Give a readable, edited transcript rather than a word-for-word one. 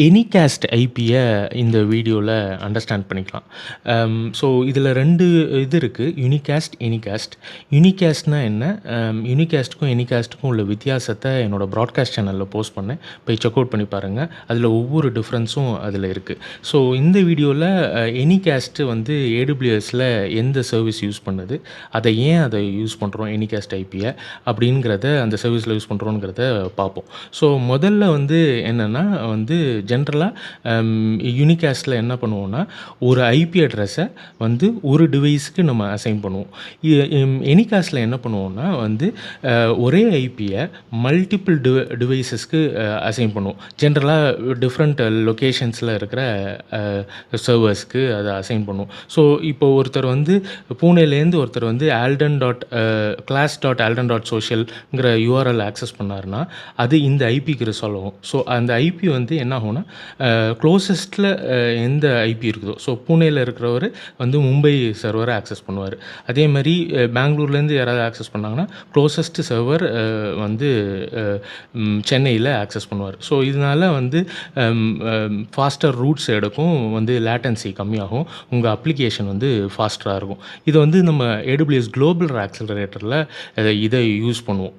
எனிகாஸ்ட் ஐபிய இந்த வீடியோல அண்டர்ஸ்டாண்ட் பண்ணிக்கலாம். ஸோ இதில 2 இது இருக்கு. யூனிகாஸ்ட், எனிகாஸ்ட். யூனிகாஸ்ட்னா என்ன? யூனிகாஸ்ட்டுக்கும், எனிகாஸ்ட்டுக்கும் உள்ள வித்தியாசத்த என்னோட ப்ராட்காஸ்ட் சேனல்ல போஸ்ட் பண்ணேன். போய் செக் அவுட் பண்ணி பாருங்க. அதில ஒவ்வொரு டிஃப்ரென்ஸும் அதில இருக்கு. ஸோ இந்த வீடியோல எனிகாஸ்ட் வந்து ஏடபிள்யூஎஸ்ல எந்த சர்வீஸ் யூஸ் பண்ணுது? அதை யூஸ் பண்றோம் எனிகாஸ்ட் ஐபிய அப்படிங்கிறத அந்த சர்வீஸ்ல யூஸ் பண்றோங்கிறத பார்ப்போம். ஸோ முதல்ல வந்து என்னன்னா வந்து ஜென்ரலா யூனிகாஸ்ட்ல என்ன பண்ணுவோம்னா, ஒரு ஐபி அட்ரஸ வந்து ஒரு டிவைஸ்க்கு நம்ம அசைன் பண்ணுவோம். எனிகாஸ்ட்ல என்ன பண்ணுவோம்னா வந்து ஒரே ஐபிய மல்டிபிள் டிவைஸஸ்க்கு அசைன் பண்ணுவோம். ஜென்ரலா டிஃப்ரெண்ட் லொகேஷன்ஸ்ல இருக்கிற சர்வர்ஸ்க்கு அத அசைன் பண்ணுவோம். ஸோ இப்போ ஒருத்தர் வந்து பூனேலேருந்து ஒருத்தர் வந்து class.alden.social ங்கிற யூஆர்எல் ஆக்சஸ் பண்ணாருன்னா, அது இந்த ஐபிக்கு ரிசால்வ் ஆகும். ஸோ அந்த ஐபி வந்து என்ன ஆகும்னா, க்ளோசஸ்ட்ல எந்த ஐபி இருக்குதோ, ஸோ பூனேல இருக்கிறவரு வந்து மும்பை சர்வர ஆக்சஸ் பண்ணுவாரு. அதே மாரி பெங்களூர்லேருந்து யாராவது ஆக்சஸ் பண்ணாங்கன்னா, க்ளோசஸ்ட் சர்வர் வந்து சென்னையில ஆக்சஸ் பண்ணுவாரு. ஸோ இதனால வந்து ஃபாஸ்டர் ரூட்ஸ் எடுக்கும், வந்து லேட்டன்சி கம்மியாகும். உங்க அப்ளிகேஷன் வந்து ஃபாஸ்ட்டரா இருக்கும். இத வந்து நம்ம ஏடபிள்யூஎஸ் குளோபல் ஆக்ஸலரேட்டர்ல இத யூஸ் பண்ணுவோம்.